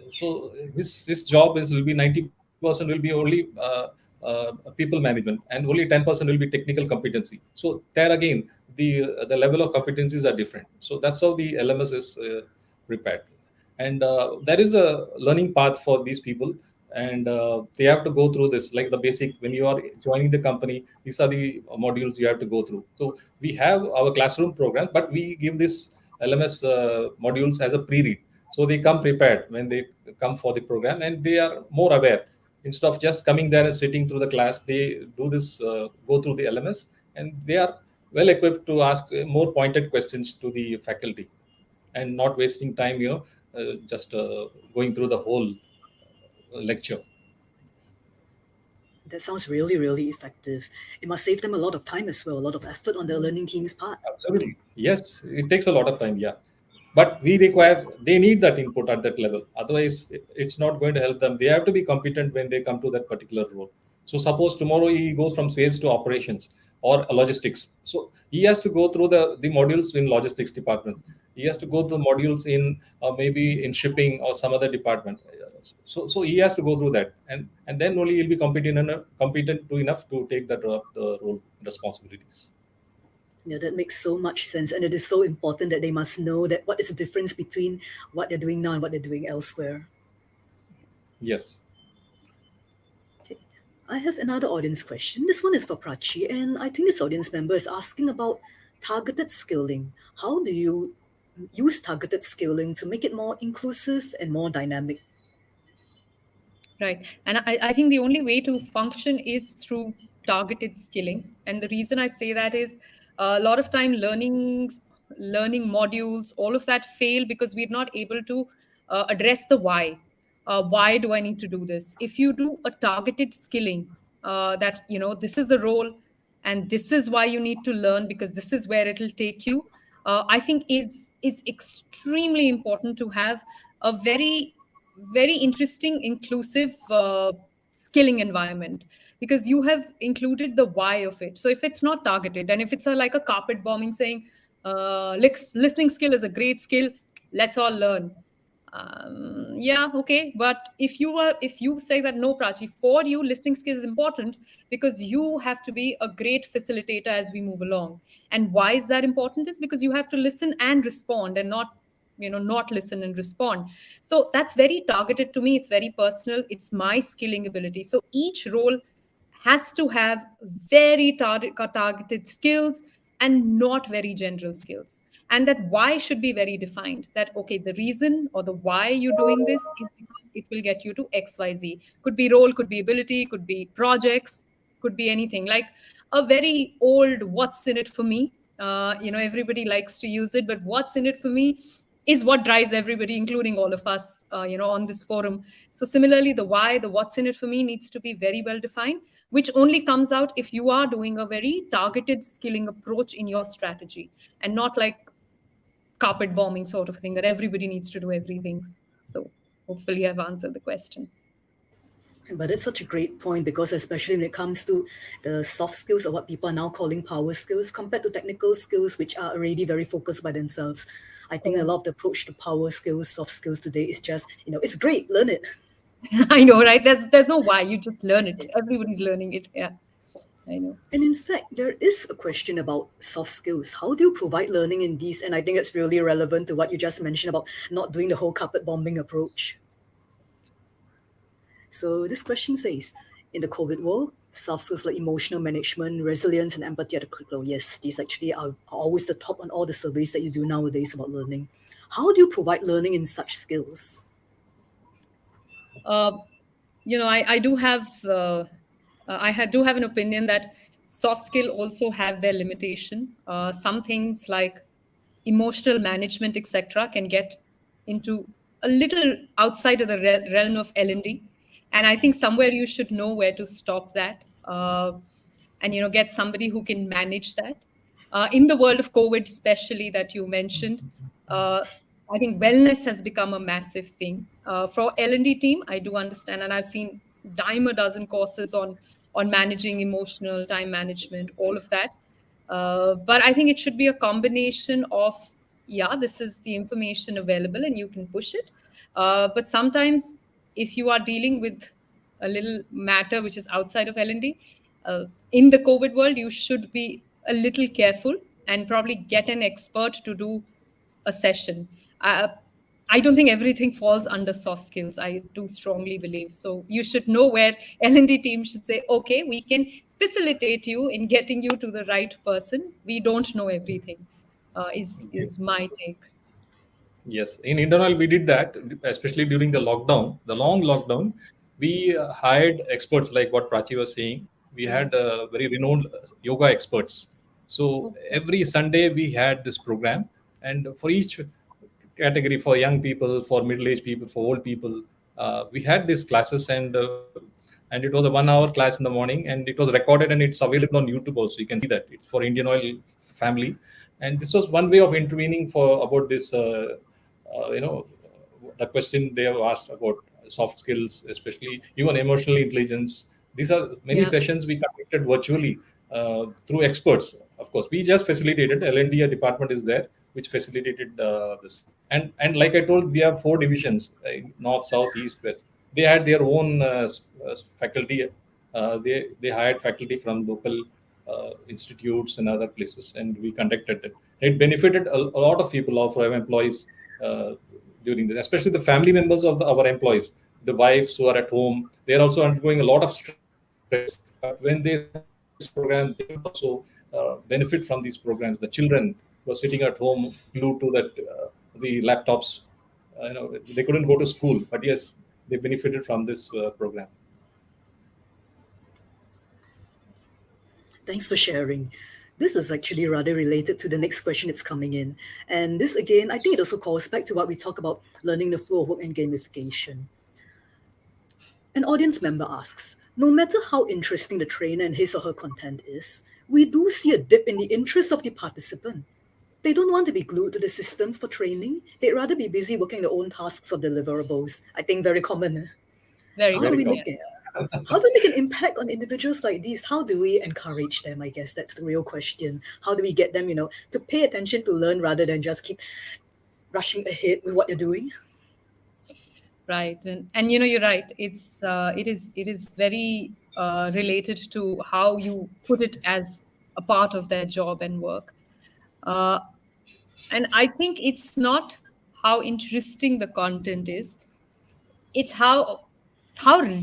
so his job will be 90% will be only people management, and only 10% will be technical competency. So there again, the level of competencies are different. So that's how the LMS is prepared. And there is a learning path for these people, and they have to go through this, like the basic. When you are joining the company, these are the modules you have to go through. So we have our classroom program, but we give this LMS modules as a pre-read. So they come prepared when they come for the program, and they are more aware. Instead of just coming there and sitting through the class, they do this, go through the LMS, and they are well equipped to ask more pointed questions to the faculty, and not wasting time, just going through the whole lecture. That sounds really, really effective. It must save them a lot of time as well, a lot of effort on the learning team's part. Absolutely. Yes, it takes a lot of time, yeah. But they need that input at that level. Otherwise, it's not going to help them. They have to be competent when they come to that particular role. So, suppose tomorrow he goes from sales to operations or logistics. So, he has to go through the modules in logistics departments. He has to go through modules in maybe in shipping or some other department. So he has to go through that, and then only he'll be competent to enough to take that the role responsibilities. Yeah, that makes so much sense. And it is so important that they must know that what is the difference between what they're doing now and what they're doing elsewhere. Yes. Okay. I have another audience question. This one is for Prachi, and I think this audience member is asking about targeted skilling. How do you use targeted skilling to make it more inclusive and more dynamic? Right. And I think the only way to function is through targeted skilling. And the reason I say that is a lot of time learning modules, all of that fail because we're not able to address the why. Why do I need to do this? If you do a targeted skilling, that, this is the role and this is why you need to learn because this is where it'll take you, I think is extremely important to have a very interesting, inclusive skilling environment because you have included the why of it. So if it's not targeted and if it's like a carpet bombing saying, listening skill is a great skill, let's all learn. Yeah, okay. But if you say that no, Prachi, for you, listening skill is important because you have to be a great facilitator as we move along. And why is that important? Is because you have to listen and respond and not listen and respond. So that's very targeted to me. It's very personal. It's my skilling ability. So each role has to have very targeted skills and not very general skills. And that why should be very defined, that okay, the reason or the why you're doing this is because it will get you to XYZ. Could be role, could be ability, could be projects, could be anything. Like a very old what's in it for me, everybody likes to use it, but what's in it for me is what drives everybody, including all of us, on this forum. So similarly, the why, the what's in it for me needs to be very well defined, which only comes out if you are doing a very targeted skilling approach in your strategy and not like carpet bombing sort of thing that everybody needs to do everything. So hopefully I've answered the question. But it's such a great point because especially when it comes to the soft skills or what people are now calling power skills compared to technical skills, which are already very focused by themselves. I think a lot of the approach to power skills, soft skills today is just, it's great, learn it. I know, right? There's no why, you just learn it. Everybody's learning it. Yeah, I know. And in fact, there is a question about soft skills. How do you provide learning in these? And I think it's really relevant to what you just mentioned about not doing the whole carpet bombing approach. So this question says, in the COVID world, soft skills like emotional management, resilience, and empathy are critical. Yes, these actually are always the top on all the surveys that you do nowadays about learning. How do you provide learning in such skills? I do have do have an opinion that soft skill also have their limitation. Some things like emotional management, etc., can get into a little outside of the realm of L&D. And I think somewhere you should know where to stop that, and get somebody who can manage that. In the world of COVID, especially that you mentioned, I think wellness has become a massive thing. For L&D team, I do understand, and I've seen dime a dozen courses on managing emotional time management, all of that. But I think it should be a combination of, this is the information available and you can push it. But sometimes if you are dealing with a little matter which is outside of L&D, in the COVID world, you should be a little careful and probably get an expert to do a session. I don't think everything falls under soft skills. I do strongly believe. So you should know where L&D team should say, okay, we can facilitate you in getting you to the right person. We don't know everything. Is my take. Yes, in internal we did that, especially during the lockdown, the long lockdown. We hired experts like what Prachi was saying. We had very renowned yoga experts. So Okay. every Sunday we had this program, and for each category, for young people, for middle-aged people, for old people, we had these classes, and it was a 1 hour class in the morning, and it was recorded and it's available on YouTube also. You can see that it's for Indian Oil family, and this was one way of intervening for about this. The question they have asked about soft skills, especially even emotional intelligence. These are many Yeah. sessions we conducted virtually through experts. Of course, we just facilitated. L&D department is there, which facilitated this. And like I told, we have four divisions: north, south, east, west. They had their own faculty. They hired faculty from local institutes and other places, and we conducted it. It benefited a lot of people, of our employees, uh, during this, especially the family members of our employees, the wives who are at home. They are also undergoing a lot of stress. But when they saw this program, they could also benefit from these programs. The children were sitting at home glued to that the laptops. They couldn't go to school, but yes, they benefited from this program. Thanks for sharing. This is actually rather related to the next question that's coming in. And this, again, I think it also calls back to what we talk about learning the flow of work and gamification. An audience member asks, no matter how interesting the trainer and his or her content is, we do see a dip in the interest of the participant. They don't want to be glued to the systems for training. They'd rather be busy working their own tasks or deliverables. I think very common. Very How do we common. Very make Yeah. it? How do we make an impact on individuals like these? How do we encourage them? I guess that's the real question. How do we get them, to pay attention to learn rather than just keep rushing ahead with what they're doing? Right. And you're right. It is very related to how you put it as a part of their job and work. Uh, and I think it's not how interesting the content is, it's how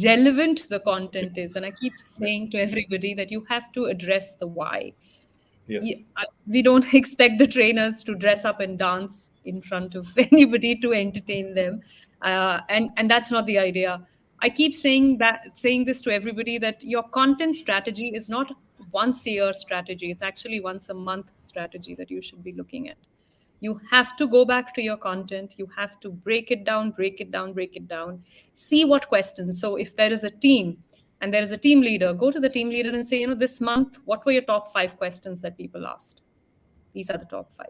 relevant the content is. And I keep saying to everybody that you have to address the why. Yes. We don't expect the trainers to dress up and dance in front of anybody to entertain them, and that's not the idea. I keep saying this to everybody, that your content strategy is not once a year strategy, it's actually once a month strategy that you should be looking at. You have to go back to your content, you have to break it down, break it down, see what questions. So if there is a team and there is a team leader, go to the team leader and say, this month, what were your top 5 questions that people asked? These are the top 5.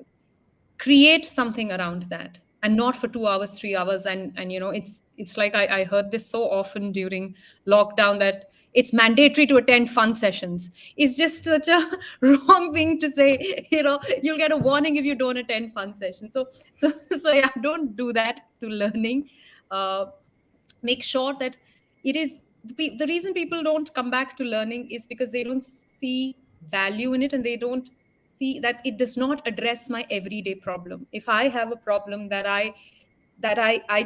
Create something around that, and not for 2 hours, 3 hours. And it's like I heard this so often during lockdown, that it's mandatory to attend fun sessions. It's just such a wrong thing to say. You'll get a warning if you don't attend fun sessions. So yeah, don't do that to learning. uh, Make sure that it is the reason people don't come back to learning is because they don't see value in it, and they don't see that it does not address my everyday problem. If I have a problem that I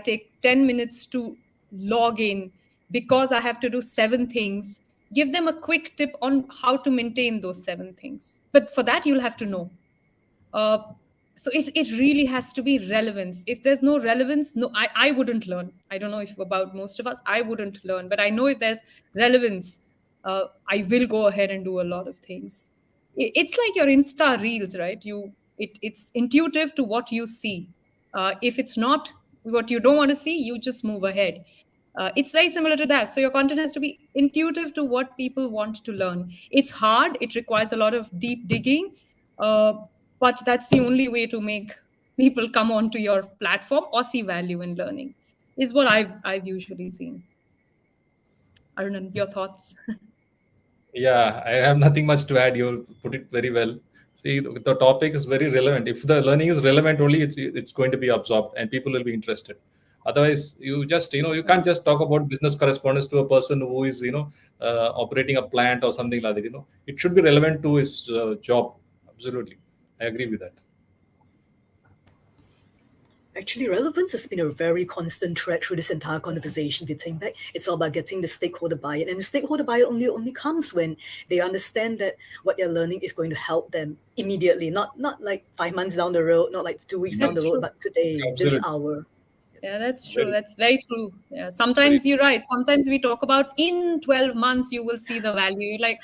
take 10 minutes to log in because I have to do 7 things, give them a quick tip on how to maintain those 7 things. But for that, you'll have to know. uh, so it really has to be relevance. If there's no relevance, no, I wouldn't learn. I don't know if about most of us, I wouldn't learn. But I know if there's relevance, I will go ahead and do a lot of things. It's like your Insta reels, right? It's intuitive to what you see. If it's not what you don't want to see, you just move ahead. It's very similar to that. So your content has to be intuitive to what people want to learn. It's hard, it requires a lot of deep digging, uh, but that's the only way to make people come onto your platform or see value in learning, is what I've usually seen. Arun, your thoughts? Yeah, I have nothing much to add. You put it very well. See, the topic is very relevant. If the learning is relevant only, it's going to be absorbed and people will be interested. Otherwise, you can't just talk about business correspondence to a person who is operating a plant or something like that. It should be relevant to his job. Absolutely, I agree with that. Actually, relevance has been a very constant thread through this entire conversation. If you think back, it's all about getting the stakeholder buy-in, and the stakeholder buy-in only comes when they understand that what they're learning is going to help them immediately, not like 5 months down the road, not like 2 weeks down the That's road, true. but today, this Absolutely. hour. Yeah, that's true. Very, That's very true. Yeah. very Sometimes true. you're right. Sometimes we talk about in 12 months, you will see the value. You're like,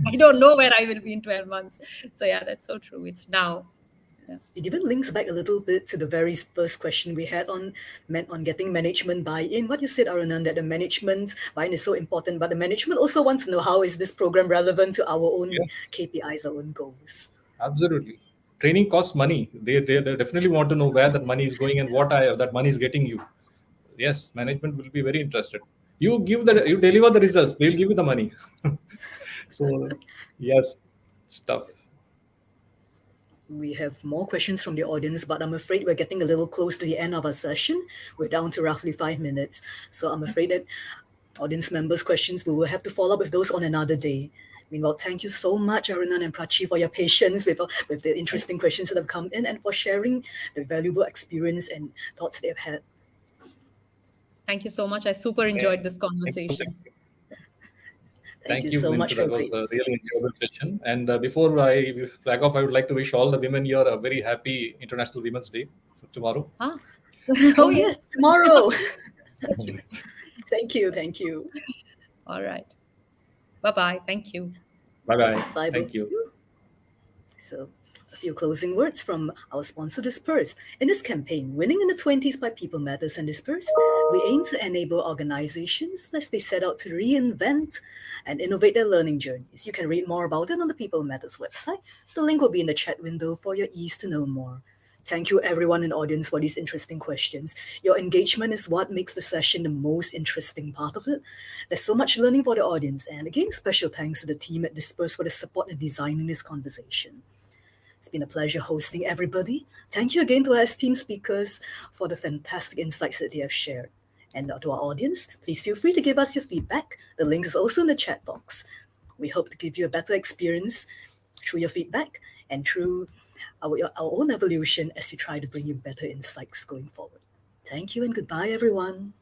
I don't know where I will be in 12 months. So, yeah, that's so true. It's now. Yeah. It even links back a little bit to the very first question we had on getting management buy-in. What you said, Arunan, that the management buy-in is so important, but the management also wants to know how is this program relevant to our own Yes, KPIs, our own goals. absolutely. Training costs money. They definitely want to know where that money is going and what that money is getting you. Yes, management will be very interested. You deliver the results, they'll give you the money. So yes, it's tough. We have more questions from the audience, but I'm afraid we're getting a little close to the end of our session. We're down to roughly 5 minutes. So I'm afraid that audience members' questions, we will have to follow up with those on another day. Meanwhile, thank you so much, Arunan and Prachi, for your patience with the interesting questions that have come in and for sharing the valuable experience and thoughts they've had. Thank you so much. I super enjoyed this conversation. Thank you Thank you, so Mint. much for That your was great a really insights. enjoyable session. And before I flag off, I would like to wish all the women here a very happy International Women's Day for tomorrow. Ah. Oh, Oh, yes, yes. tomorrow. Thank you. Thank you. Thank you. All right. Bye-bye. Thank you. Bye bye. Bye, both Thank of you. you. So, a few closing words from our sponsor, Disprz. In this campaign, Winning in the 20s by People Matters and Disprz, we aim to enable organizations as they set out to reinvent and innovate their learning journeys. You can read more about it on the People Matters website. The link will be in the chat window for your ease to know more. Thank you, everyone in the audience, for these interesting questions. Your engagement is what makes the session the most interesting part of it. There's so much learning for the audience. And again, special thanks to the team at Disperse for the support in designing this conversation. It's been a pleasure hosting everybody. Thank you again to our esteemed speakers for the fantastic insights that they have shared. And to our audience, please feel free to give us your feedback. The link is also in the chat box. We hope to give you a better experience through your feedback and through our own evolution as we try to bring you better insights going forward. Thank you and goodbye, everyone.